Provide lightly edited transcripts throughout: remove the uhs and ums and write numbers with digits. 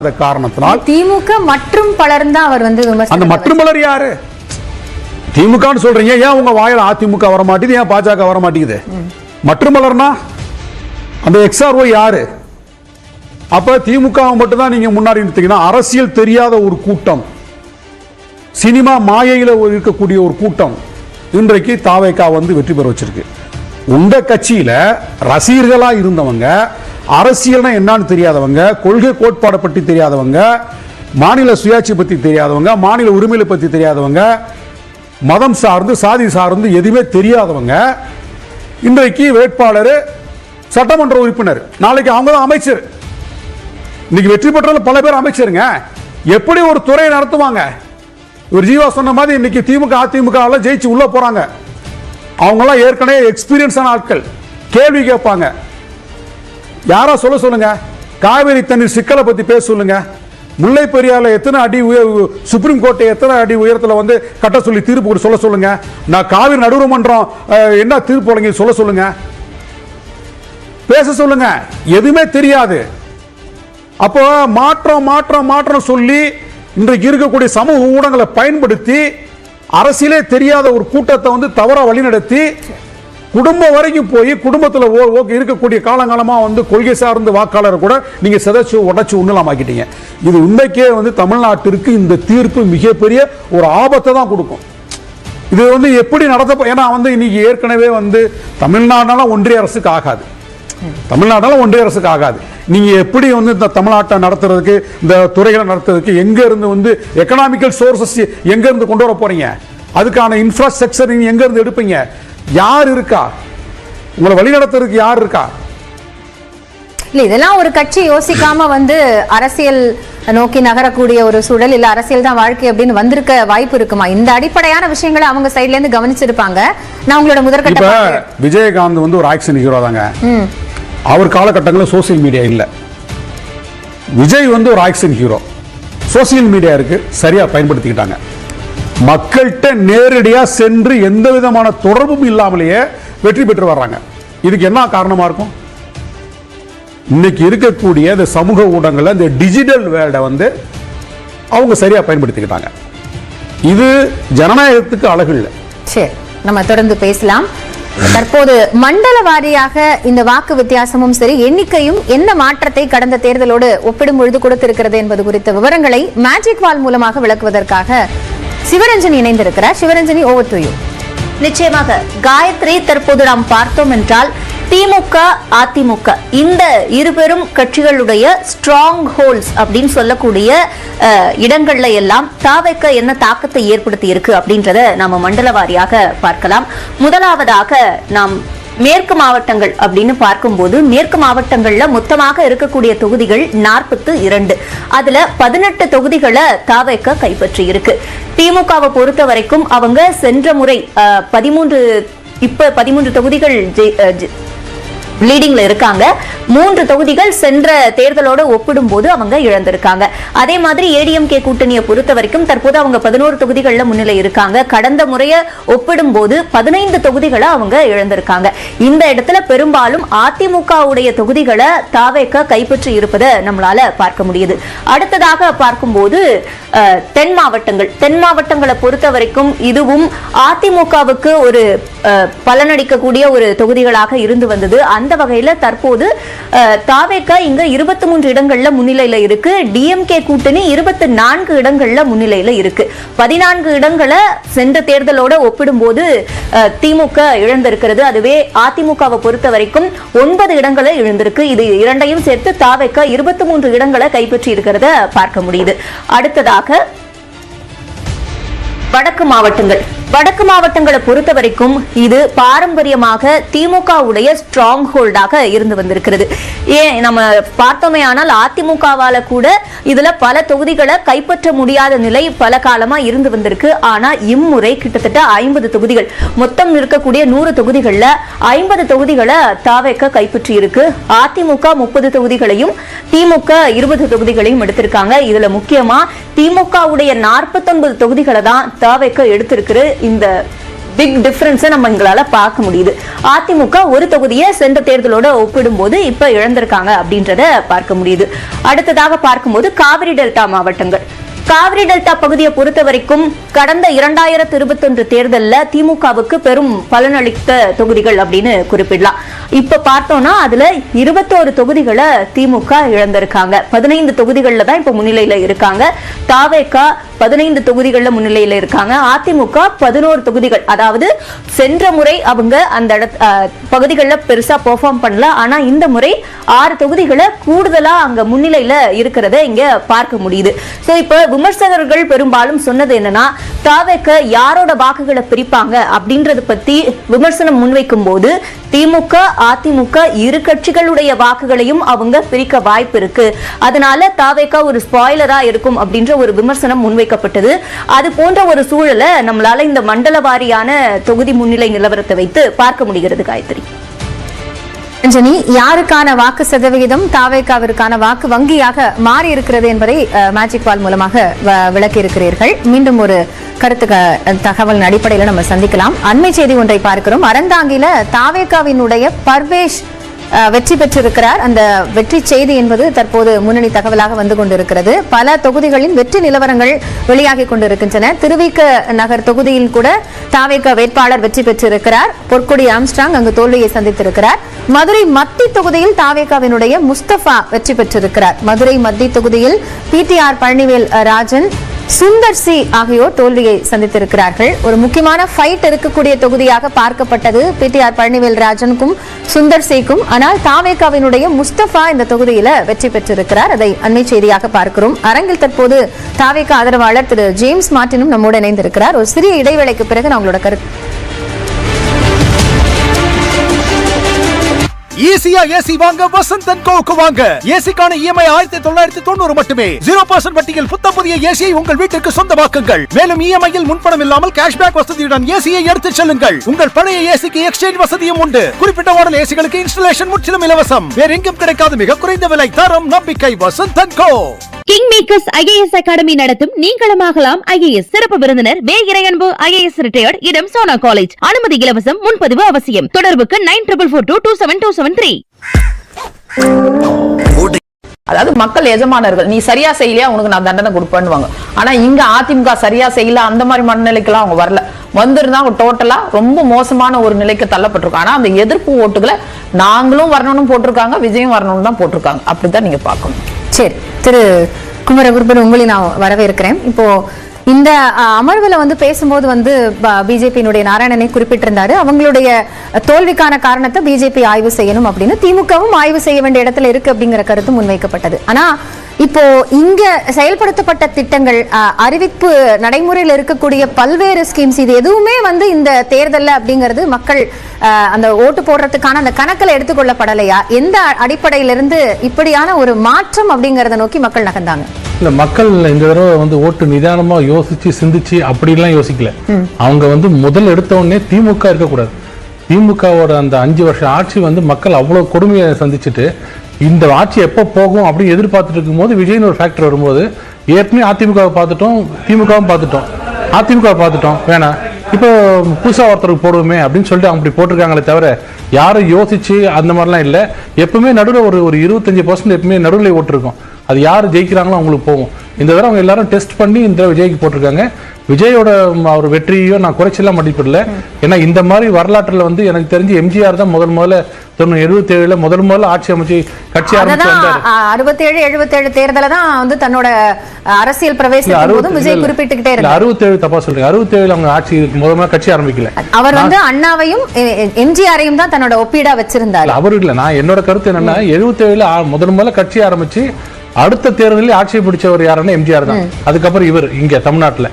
காரணத்தினால் திமுக மற்றும் பலரும் தான் அவர் வந்து அந்த மற்றும் பலர் யாரு? திமுகன்னு சொல்றீங்க, ஏன் உங்க வாயில அதிமுக வர மாட்டேங்குது, ஏன் பாஜக வர மாட்டேங்குது? மற்றும் பலர்னா அந்த எக்ஸ்ஆர்ஓ யாரு? அப்ப திமுக மட்டும் தான் நீங்க முன்னாடி நிறுத்தீங்கன்னா, அரசியல் தெரியாத ஒரு கூட்டம், சினிமா மாயையில இருக்கக்கூடிய ஒரு கூட்டம் இன்றைக்கு தாவேகா வந்து வெற்றி பெற வச்சிருக்கு. உங்க கட்சியில ரசிகர்களா இருந்தவங்க, அரசியல்னா என்னன்னு தெரியாதவங்க, கொள்கை கோட்பாடை பற்றி தெரியாதவங்க, மாநில சுயாட்சி பற்றி தெரியாதவங்க, மாநில உரிமையை பற்றி தெரியாதவங்க, மதம் சார்ந்து சாதி சார்ந்து எதுவுமே தெரியாதவங்க இன்றைக்கு வேட்பாளர், சட்டமன்ற உறுப்பினர், நாளைக்கு அவங்க தான் அமைச்சர். இன்னைக்கு வெற்றி பெற்ற பல பேர் அமைச்சருங்க. எப்படி ஒரு துறையை நடத்துவாங்க? ஒரு ஜீவா சொன்ன மாதிரி இன்னைக்கு திமுக அதிமுக ஜெயிச்சு உள்ள போறாங்க. அவங்க எல்லாம் ஏற்கனவே எக்ஸ்பீரியன்ஸான ஆட்கள். கேள்வி கேட்பாங்க. யாரா சொல்லுங்க, காவிரி தண்ணீர் சிக்கலை பத்தி பேச சொல்லுங்க. முல்லை பெரியால எத்தனை அடி சுப்ரீம் கோர்ட்டை எத்தனை அடி உயரத்துல வந்து கட்ட சொல்லி தீர்ப்பு சொல்ல சொல்லுங்க. நான் காவிரி நடுவர்மன்றம் என்ன தீர்ப்பு வழங்கி சொல்ல சொல்லுங்க, பேச சொல்லுங்க. எதுவுமே தெரியாது. அப்போ மாற்றம் மாற்றம் மாற்றம் சொல்லி இன்றைக்கு இருக்கக்கூடிய சமூக ஊடகங்களை பயன்படுத்தி அரசியலே தெரியாத ஒரு கூட்டத்தை வந்து தவறா வழிநடத்தி குடும்பம் வரைக்கும் போய் குடும்பத்தில் இருக்கக்கூடிய காலங்காலமா வந்து கொள்கை சார்ந்த வாக்காளர் கூட நீங்க சிதைச்சு உடைச்சு உண்ணலாமாக்கிட்டீங்க. இது உண்மைக்கே வந்து தமிழ்நாட்டிற்கு இந்த தீர்ப்பு மிகப்பெரிய ஒரு ஆபத்தை தான் கொடுக்கும். இது வந்து எப்படி நடத்த, ஏன்னா வந்து இன்னைக்கு ஏற்கனவே வந்து தமிழ்நாடுனால ஒன்றிய அரசுக்கு ஆகாது, தமிழ்நாடுனால ஒன்றிய அரசுக்கு ஆகாது. நீங்க எப்படி வந்து இந்த தமிழ்நாட்டை நடத்துறதுக்கு, இந்த துறைகளை நடத்துறதுக்கு எங்க இருந்து வந்து எக்கனாமிக்கல் சோர்சஸ் எங்க இருந்து கொண்டு வர போறீங்க? அதுக்கான இன்ஃப்ராஸ்ட்ரக்சர் நீங்க எங்க இருந்து எடுப்பீங்க? யார் இருக்கா உங்களை வழி நடத்துறதுக்கு? யார் இருக்கா? இல்ல, இதெல்லாம் ஒரு கட்சி யோசிக்காம வந்து அரசியல் நோக்கி நகரக்கூடிய ஒரு சூழல், இல்ல அரசியல் தான் வாழ்க்கை அப்படின்னு வந்திருக்க வாய்ப்பு இருக்குமா? இந்த அடிப்படையான விஷயங்களை அவங்க சைட்ல இருந்து கவனிச்சிருப்பாங்க. நான் உங்களோட முதற்கட்ட விஜயகாந்த் வந்து ஒரு ஆக்ஷன் ஹீரோ தாங்க. அவர் காலகட்டங்களில் சோசியல் மீடியா இல்ல. விஜய் வந்து ஒரு ஆக்ஷன் ஹீரோ. சோசியல் மீடியா இருக்கு, சரியா பயன்படுத்திக்கிட்டாங்க. மக்கள்கிட்ட நேரடியா சென்று எந்த விதமான தொடர்பும் இல்லாமலேயே வெற்றி பெற்று வர்றாங்க. இதுக்கு என்ன காரணமா இருக்கும்? இன்னைக்கு இருக்கக்கூடிய இந்த சமூக ஊடகங்கள்ல இந்த டிஜிட்டல் வேர்ல்டை வந்து அவங்க சரியா பயன்படுத்திக்கிட்டாங்க. இது ஜனநாயகத்துக்கு அழகு இல்லை. சரி, நம்ம தொடர்ந்து பேசலாம். தற்போது மண்டல வாரியாக இந்த வாக்கு வித்தியாசமும் சரி, எண்ணிக்கையும் என்ன மாற்றத்தை கடந்த தேர்தலோடு ஒப்பிடும் பொழுது கொடுத்திருக்கிறது என்பது குறித்த விவரங்களை மேஜிக் வால் மூலமாக விளக்குவதற்காக சிவரஞ்சனி இணைந்திருக்கிறார். Sivaranjani, over to you. நிச்சயமாக காயத்ரி, தற்போது நாம் பார்த்தோம் என்றால் திமுக அதிமுக இந்த இருபெரும் கட்சிகளுடைய ஸ்ட்ராங் ஹோல்ட்ஸ் அப்படின்னு சொல்லக்கூடிய இடங்கள்ல எல்லாம் தாவேக என்ன தாக்கத்தை ஏற்படுத்தி இருக்கு அப்படின்றத நாம மண்டல வாரியாக பார்க்கலாம். முதலாவதாக நாம் மேற்கு மாவட்டங்கள் அப்படின்னு பார்க்கும்போது, மேற்கு மாவட்டங்கள்ல மொத்தமாக இருக்கக்கூடிய தொகுதிகள் 42. அதுல 18 தொகுதிகளை தாவேக கைப்பற்றி இருக்கு. திமுகவை பொறுத்த வரைக்கும் அவங்க சென்ற முறை 13 தொகுதிகள் லீடிங்ல இருக்காங்க. 3 தொகுதிகள் சென்ற தேர்தலோட ஒப்பிடும் போது அவங்க இழந்திருக்காங்க. அதே மாதிரி ஏடிஎம்கே கூட்டணியை பொறுத்த வரைக்கும் தற்போது அவங்க 11 தொகுதிகள்ல முன்னிலை இருக்காங்க. கடந்த முறையை ஒப்பிடும் போது 15 தொகுதிகளை அவங்க இழந்திருக்காங்க. இந்த இடத்துல பெரும்பாலும் அதிமுகவுடைய தொகுதிகளை தாவேக கைப்பற்றி இருப்பதை நம்மளால பார்க்க முடியுது. அடுத்ததாக பார்க்கும்போது தென் மாவட்டங்களை பொறுத்த வரைக்கும் இதுவும் அதிமுகவுக்கு ஒரு பலனளிக்கக்கூடிய ஒரு தொகுதிகளாக இருந்து வந்தது. அந்த வகையில தற்போது தாவேக இங்க 23 இடங்கள்ல முன்னிலையில இருக்கு. டிஎம்கே கூட்டணி 24 இடங்கள்ல முன்னிலையில இருக்கு. 14 இடங்களை சென்ற தேர்தலோட ஒப்பிடும் போது திமுக இழந்திருக்கிறது. அதுவே அதிமுகவை பொறுத்த வரைக்கும் 9 இடங்களை இழந்திருக்கு. இது இரண்டையும் சேர்த்து தாவேக 23 இடங்களை கைப்பற்றி இருக்கிறத பார்க்க முடியுது. அடுத்ததாக வடக்கு மாவட்டங்களை பொறுத்த வரைக்கும் இது பாரம்பரியமாக திமுக உடைய ஸ்ட்ராங் ஹோல்டாக இருந்து வந்திருக்கிறது. ஏன் நம்ம பார்த்தோமே ஆனால் அதிமுகவால கூட இதுல பல தொகுதிகளை கைப்பற்ற முடியாத நிலை பல காலமா இருந்து வந்திருக்கு. ஆனா இம்முறை கிட்டத்தட்ட 50 தொகுதிகள், மொத்தம் இருக்கக்கூடிய 100 தொகுதிகள்ல 50 தொகுதிகளை தாவேக கைப்பற்றி இருக்கு. அதிமுக 30 தொகுதிகளையும் திமுக 20 தொகுதிகளையும் எடுத்திருக்காங்க. இதுல முக்கியமா திமுக உடைய 49 தொகுதிகளை தான் தாவேக எடுத்திருக்கு. இந்த பிக் டிஃபரன்ஸ் நம்ம எங்களால பார்க்க முடியுது. அதிமுக ஒரு தொகுதியை சென்ற தேர்தலோட ஒப்பிடும்போது இப்ப இழந்திருக்காங்க அப்படின்றத பார்க்க முடியுது. அடுத்ததாக பார்க்கும்போது காவிரி டெல்டா மாவட்டங்கள். காவிரி டெல்டா பகுதியை பொறுத்த வரைக்கும் கடந்த 2021 தேர்தலில் திமுகவுக்கு பெரும் பலனளித்த தொகுதிகள் அப்படின்னு குறிப்பிடலாம். இப்ப பார்த்தோம்னா அதுல 21 தொகுதிகளை திமுக இழந்திருக்காங்க. 15 தொகுதிகள்ல தான் இப்ப முன்னிலையில இருக்காங்க. தாவேக 15 தொகுதிகள்ல முன்னிலையில இருக்காங்க. அதிமுக 11 தொகுதிகள். அதாவது சென்ற முறை அவங்க அந்த பகுதிகளில் பெருசா பெர்ஃபார்ம் பண்ணல. ஆனா இந்த முறை 6 தொகுதிகளை கூடுதலா அங்க முன்னிலையில இருக்கிறத இங்க பார்க்க முடியுது. சோ இப்ப விமர்சகர்கள் பெரும்பாலும் சொன்னது என்னன்னா, தாவேக யாரோட வாக்குகளை பிரிப்பாங்க அப்படின்றத பத்தி விமர்சனம் முன்வைக்கும் போது திமுக அதிமுக இரு கட்சிகளுடைய வாக்குகளையும் அவங்க பிரிக்க வாய்ப்பு இருக்கு. அதனால தாவேக ஒரு ஸ்பாயிலரா இருக்கும் அப்படின்ற ஒரு விமர்சனம் முன்வைக்கப்பட்டது. அது போன்ற ஒரு சூழலை நம்மளால இந்த மண்டல வாரியான தொகுதி முன்னிலை நிலவரத்தை வைத்து பார்க்க முடிகிறது. காயத்ரி, ரஞ்சனி, யாருக்கான வாக்கு சதவிகிதம் தாவேகாவிற்கான வாக்கு வங்கியாக மாறி இருக்கிறது என்பதை மேஜிக் வால் மூலமாக விளக்கி இருக்கிறீர்கள். மீண்டும் ஒரு கருத்து தகவல் அடிப்படையில் நம்ம சந்திக்கலாம். அண்மை செய்தி ஒன்றை பார்க்கிறோம். அறந்தாங்கில தாவேகாவினுடைய பர்வேஷ் வெற்றி பெற்றிருக்கிறார். அந்த வெற்றி செய்தி என்பது தற்போது முன்னணி தகவலாக வந்து கொண்டிருக்கிறது. பல தொகுதிகளின் வெற்றி நிலவரங்கள் வெளியாகி கொண்டிருக்கின்றன. திருவிக நகர் தொகுதியில் கூட தாவேக வேட்பாளர் வெற்றி பெற்றிருக்கிறார். பொற்கொடி ஆம்ஸ்ட்ராங் அங்கு தோல்வியை சந்தித்திருக்கிறார். மதுரை மத்தி தொகுதியில் தாவேகாவினுடைய முஸ்தபா வெற்றி பெற்றிருக்கிறார். மதுரை மத்தி தொகுதியில் பிடிஆர் பழனிவேல் ராஜன், சுந்தர் சி ஆகியோர் தோல்வியை சந்தித்திருக்கிறார்கள். ஒரு முக்கியமான ஃபைட் இருக்கக்கூடிய தொகுதியாக பார்க்கப்பட்டது பிடிஆர் பழனிவேல் ராஜனுக்கும் சுந்தர் சிக்கும். ஆனால் தாவேகாவினுடைய முஸ்தபா இந்த தொகுதியில வெற்றி பெற்றிருக்கிறார். அதை அண்மை செய்தியாக பார்க்கிறோம். அரங்கில் தற்போது தாவேகா ஆதரவாளர் திரு ஜேம்ஸ் மார்டினும் நம்மோடு இணைந்திருக்கிறார். ஒரு சிறிய இடைவேளைக்கு பிறகு நான் உங்களோட கருத்து. ஈஸியா ஏசி வாங்க வசந்த் அண்ட் கோவுக்கு வாங்க. ஏசிக்கான இஎம்ஐ 1990 மட்டுமே. 0% வட்டியில் புத்த புதிய ஏசியை உங்கள் வீட்டிற்கு சொந்தமாக்குங்கள். மேலும் இஎம்ஐயில் முன்பணம் இல்லாமல் கேஷ்பேக் வசதியுடன் ஏசியை எடுத்துச் செல்லுங்கள். உங்கள் பழைய ஏசிக்கு எக்ஸ்சேஞ்ச் வசதியும் உண்டு. குறிப்பிட்ட மாடல் ஏசிகளுக்கு இன்ஸ்டாலேஷன் முற்றிலும் இலவசம். வேற எங்கும் கிடைக்காத மிக குறைந்த விலை, தரம், நம்பிக்கை. Vasanth and Co. King makers IAS academy நடத்தும் நீங்களமாகலாம் IAS சிறப்பு விருந்தினர் வே இறையன்பு IAS ரிட்டையர்ட், இடம் சோனா காலேஜ். அனுமதி இலவசம், முன்பதிவு அவசியம். தொடர்புக்கு 9442272773. அதாவது மக்கள் எஜமானர்கள், நீ சரியா செய்யலையா உனக்கு நான் தண்டனை கொடுப்பேன்னு. ஆனா இங்க அதிமுக சரியா செய்யல, அந்த மாதிரி மனநிலைக்கெல்லாம் அவங்க வரல. வந்திருந்தா அவங்க டோட்டலா ரொம்ப மோசமான ஒரு நிலைக்கு தள்ளப்பட்டிருக்காங்க. ஆனா அந்த எதிர்ப்பு ஓட்டுகளை நாங்களும் வரணும்னு போட்டிருக்காங்க, விஜயும் வரணும்னு தான் போட்டிருக்காங்க. அப்படித்தான் நீங்க பார்க்கணும். சரி, திரு குமரகுருபன், உங்களை நான் வரவேற்கிறேன். இப்போ இந்த அமர்வுல வந்து பேசும்போது வந்து பிஜேபியினுடைய நாராயணனை குறிப்பிட்டிருந்தாரு. அவங்களுடைய தோல்விக்கான காரணத்தை பிஜேபி ஆய்வு செய்யணும் அப்படின்னு. திமுகவும் ஆய்வு செய்ய வேண்டிய இடத்துல இருக்கு அப்படிங்கிற கருத்து முன்வைக்கப்பட்டது. ஆனா இப்போ இங்க செயல்படுத்தப்பட்ட திட்டங்கள், அறிவிப்பு நடைமுறையில் இருக்கக்கூடிய பல்வேறு ஸ்கீம்ஸ், இது எதுவுமே வந்து இந்த தேர்தல் அப்படிங்கிறது மக்கள் அந்த ஓட்டு போடுறதுக்கான அந்த கணக்கில் எடுத்துக்கொள்ளப்படலையா? எந்த அடிப்படையிலிருந்து இப்படியான ஒரு மாற்றம் அப்படிங்கறத நோக்கி மக்கள் நகர்ந்தாங்க? இல்ல, மக்கள் இந்த தடவை வந்து ஓட்டு நிதானமா யோசிச்சு சிந்திச்சு அப்படிலாம் யோசிக்கல. அவங்க வந்து முதல் எடுத்த உடனே திமுக இருக்கக்கூடாது, திமுகவோட அந்த 5 வருஷம் ஆட்சி வந்து மக்கள் அவ்வளவு கொடுமையை சந்திச்சுட்டு இந்த ஆட்சி எப்போ போகும் அப்படின்னு எதிர்பார்த்துட்டு இருக்கும்போது விஜய்னு ஒரு ஃபேக்டர் வரும்போது, ஏற்கனவே அதிமுகவை பார்த்துட்டோம், திமுகவும் பார்த்துட்டோம், அதிமுக பார்த்துட்டோம், வேணாம் இப்போ புதுசாக ஒருத்தருக்கு போடுவோமே அப்படின்னு சொல்லிட்டு அவங்க அப்படி போட்டிருக்காங்களே தவிர யாரும் யோசிச்சு அந்த மாதிரிலாம் இல்லை. எப்பவுமே நடுவில் ஒரு 25% எப்பவுமே நடுவில் ஓட்டிருக்கோம். அது யார் ஜெயிக்கிறாங்களோ அவங்களுக்கு போகும். இந்த தடவை அவங்க எல்லாரும் டெஸ்ட் பண்ணி இந்த விஜய்க்கு போட்டிருக்காங்க. விஜயோட ஒரு வெற்றியோ நான் குறைச்செல்லாம் மதிப்பிடல. ஏன்னா இந்த மாதிரி வரலாற்றில் வந்து எனக்கு தெரிஞ்சு எம்ஜிஆர் தான் முதல்ல 77 முதல்ல ஆட்சி அமைச்சு கட்சி ஆரம்பிச்சு 67 தேர்தல தான் வந்து தன்னோட அரசியல் பிரவேசத்தின் போது விஜய் குறிப்பிட்டுக்கிட்டே இருந்தார். 67 தப்பா சொல்றீங்க, 67 அவங்க ஆட்சி முதல்ல கட்சி ஆரம்பிக்கல. அவர் வந்து அண்ணாவையும் எம்ஜிஆரையும் தான் தன்னோட ஒப்பீடா வச்சிருந்தார். அவரு இல்ல, நான் என்னோட கருத்து என்னன்னா 77 முதல்ல கட்சி ஆரம்பிச்சு அடுத்த தேர்தலில் ஆட்சியை பிடிச்சவர் யாருன்னா எம்ஜிஆர் தான். அதுக்கப்புறம் இவர் இங்க தமிழ்நாட்டில்.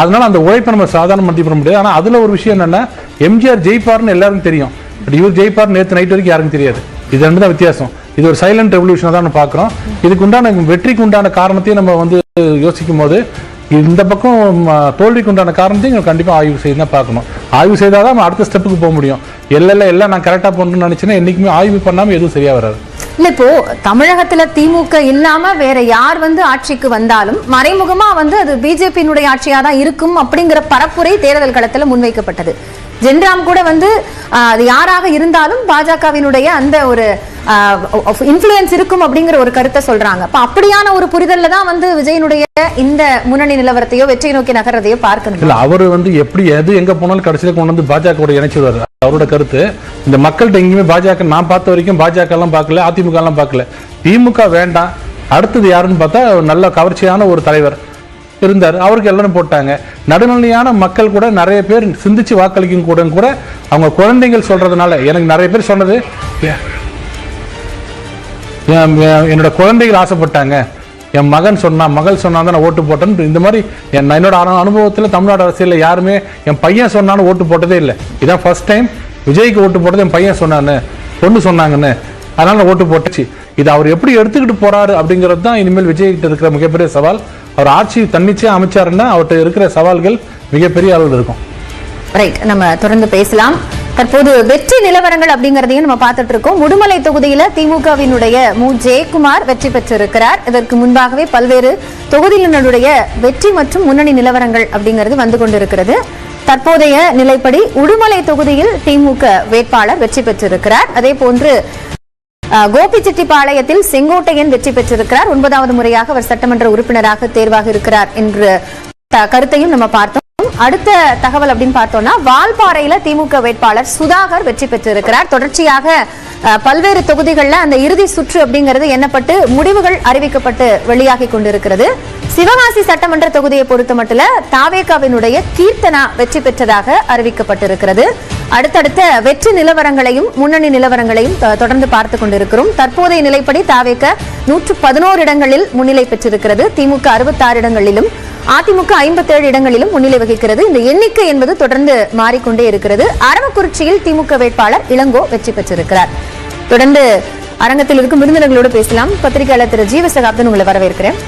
அதனால அந்த உழைப்பை நம்ம சாதாரண மதிப்பிட முடியாது. ஆனா அதுல ஒரு விஷயம் என்னன்னா, எம்ஜிஆர் ஜெயிப்பார்னு எல்லாருக்கும் தெரியும், பட் இவர் ஜெயிப்பார் நேற்று நைட் வரைக்கும் யாருக்கும் தெரியாது. இது ரெண்டு தான் வித்தியாசம். இது ஒரு சைலண்ட் ரெவல்யூஷனை தான் பாக்குறோம். இதுக்கு உண்டான வெற்றிக்கு உண்டான காரணத்தையும் நம்ம வந்து யோசிக்கும் போது இந்த பக்கம் தோல்விக்கு உண்டான காரணத்தையும் கண்டிப்பா ஆய்வு செய்து தான் பார்க்கணும். ஆய்வு செய்தாதான் நம்ம அடுத்த ஸ்டெப்புக்கு போக முடியும். எல்லாம் நான் கரெக்டா பண்ணணும்னு நினைச்சேன்னா என்னைக்குமே ஆய்வு பண்ணாம எதுவும் சரியா வராது. இல்ல, இப்போ தமிழகத்துல திமுக இல்லாம வேற யார் வந்து ஆட்சிக்கு வந்தாலும் மறைமுகமா வந்து அது பிஜேபியினுடைய ஆட்சியா தான் இருக்கும் அப்படிங்கிற பரப்புரை தேர்தல் களத்துல முன்வைக்கப்பட்டது. ஜென்ராம் கூட வந்து அது யாராக இருந்தாலும் பாஜகவினுடைய அந்த ஒரு இன்ஃப்ளூயன்ஸ் இருக்கும் அப்படிங்கிற ஒரு கருத்தை சொல்றாங்க. அப்ப அப்படியான ஒரு புரிதல்ல தான் வந்து விஜயனுடைய இந்த முன்னணி நிலவரத்தையோ வெற்றியை நோக்கி நகர்றதையோ பார்க்கணும். இல்ல அவரு வந்து எப்படி எது எங்க போனாலும் கடைசியில கொண்டு வந்து பாஜக இணைச்சிடுவாரு. அவரோட கருத்து இந்த மக்கள்கிட்ட எங்கேயுமே பாஜக நான் பார்த்த வரைக்கும் பாஜக எல்லாம் பார்க்கல, அதிமுக எல்லாம் பார்க்கல. திமுக வேண்டாம், அடுத்தது யாருன்னு பார்த்தா நல்ல கவர்ச்சியான ஒரு தலைவர் இருந்தார், அவருக்கு எல்லாரும் போட்டாங்க. நடுநிலையான மக்கள் கூட நிறைய பேர் சிந்திச்சு வாக்களிக்கும் கூட அவங்க குழந்தைகள் சொல்றதுனால எனக்கு நிறைய பேர் சொன்னது என்னோட குழந்தைகள் ஆசைப்பட்டாங்க, என் மகன் மகள் சொன்னா தான் நான் ஓட்டு போட்டேன்னு. இந்த மாதிரி என்னோட அனுபவத்தில் தமிழ்நாடு அரசியலில் யாருமே என் பையன் சொன்னான்னு ஓட்டு போட்டதே இல்லை. இதான் ஃபர்ஸ்ட் டைம் விஜய்க்கு ஓட்டு போட்டது என் பையன் சொன்னான்னு, பொண்ணு சொன்னாங்கன்னு, அதனால நான் ஓட்டு போட்டுச்சு. இது அவர் எப்படி எடுத்துக்கிட்டு போறாரு அப்படிங்கிறது தான் இனிமேல் விஜய் கிட்ட இருக்கிற மிகப்பெரிய சவால். அவர் ஆட்சி தன்னிச்சையா அமைச்சாருன்னா அவர்கிட்ட இருக்கிற சவால்கள் மிகப்பெரிய அளவில் இருக்கும். ரைட், நம்ம தொடர்ந்து பேசலாம். தற்போது வெற்றி நிலவரங்கள் அப்படிங்கறதையும் நம்ம பார்த்துட்டு இருக்கோம். உடுமலை தொகுதியில திமுகவினுடைய மு. ஜெயக்குமார் வெற்றி பெற்றிருக்கிறார். இதற்கு முன்பாகவே பல்வேறு தொகுதியினுடைய வெற்றி மற்றும் முன்னணி நிலவரங்கள் அப்படிங்கிறது வந்து கொண்டிருக்கிறது. தற்போதைய நிலைப்படி உடுமலை தொகுதியில் திமுக வேட்பாளர் வெற்றி பெற்றிருக்கிறார். அதே போன்று கோபிச்செட்டிப்பாளையத்தில் செங்கோட்டையன் வெற்றி பெற்றிருக்கிறார். 9வது முறையாக அவர் சட்டமன்ற உறுப்பினராக தேர்வாக இருக்கிறார் என்ற கருத்தையும் நம்ம பார்த்தோம். அடுத்த தகவல் அப்படின்னு பார்த்தோம்னா வால்பாறையில திமுக வேட்பாளர் சுதாகர் வெற்றி பெற்றிருக்கிறார். தொடர்ச்சியாக பல்வேறு தொகுதிகளில் அந்த இறுதி சுற்று அப்படிங்கிறது எண்ணப்பட்டு முடிவுகள் அறிவிக்கப்பட்டு வெளியாகி கொண்டிருக்கிறது. சிவகாசி சட்டமன்ற தொகுதியை பொறுத்த மட்டும் தாவேகாவினுடைய கீர்த்தனா வெற்றி பெற்றதாக அறிவிக்கப்பட்டிருக்கிறது. அடுத்தடுத்த வெற்றி நிலவரங்களையும் முன்னணி நிலவரங்களையும் தொடர்ந்து பார்த்து கொண்டிருக்கிறோம். தற்போதைய நிலைப்படி தாவேக 111 இடங்களில் முன்னிலை பெற்றிருக்கிறது. திமுக 66 இடங்களிலும் அதிமுக 57 இடங்களிலும் முன்னிலை வகிக்கிறது. இந்த எண்ணிக்கை என்பது தொடர்ந்து மாறிக்கொண்டே இருக்கிறது. அரவக்குறிச்சியில் திமுக வேட்பாளர் இளங்கோ வெற்றி பெற்றிருக்கிறார். தொடர்ந்து அரங்கத்தில் இருக்கும் விருந்தினர்களோடு பேசலாம். பத்திரிகையாளர் திரு ஜீவசகாப்தன் உங்களை வரவேற்கிறேன்.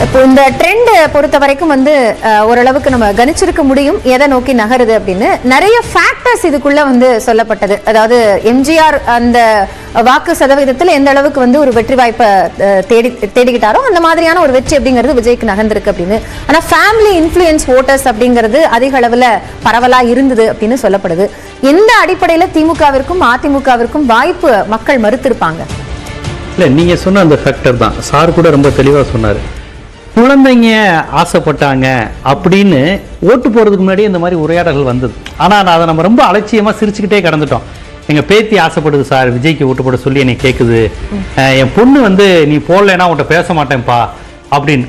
இப்போ இந்த ட்ரெண்ட் பொறுத்த வரைக்கும் வந்து ஓரளவுக்கு நம்ம கணிச்சிருக்க முடியும் எதை நோக்கி நகருது அப்படின்னு. நிறைய ஃபேக்டர்ஸ் இதுக்குள்ள வந்து சொல்லப்பட்டது. அதாவது எம்ஜிஆர் அந்த வாக்கு சதவீதத்தில் எந்த அளவுக்கு வந்து ஒரு வெற்றி வாய்ப்பை தேடிக்கிட்டாரோ அந்த மாதிரியான ஒரு வெற்றி அப்படிங்கிறது விஜய்க்கு நகர்ந்திருக்கு அப்படின்னு. ஆனா ஃபேமிலி இன்ஃப்ளூயன்ஸ் ஓட்டர்ஸ் அப்படிங்கிறது அதிக அளவுல பரவலா இருந்தது அப்படின்னு சொல்லப்படுது. எந்த அடிப்படையில திமுகவிற்கும் அதிமுகவிற்கும் வாய்ப்பு மக்கள் மறுத்திருப்பாங்க? இல்ல நீங்க சொன்ன அந்த ஃபேக்டர் தான் சார் கூட ரொம்ப தெளிவா சொன்னாரு. குழந்தைங்க ஆசைப்பட்டாங்க அப்படின்னு ஓட்டு போறதுக்கு முன்னாடி இந்த மாதிரி உரையாடல்கள் வந்தது. ஆனா அதை நம்ம ரொம்ப அலட்சியமா சிரிச்சுக்கிட்டே கடந்துட்டோம். எங்க பேத்தி ஆசைப்படுது சார் விஜய்க்கு ஓட்டு போட சொல்லி என்னை கேட்குது, என் பொண்ணு வந்து நீ போடலைன்னா உன்கிட்ட பேச மாட்டேன்ப்பா அப்படின்னு.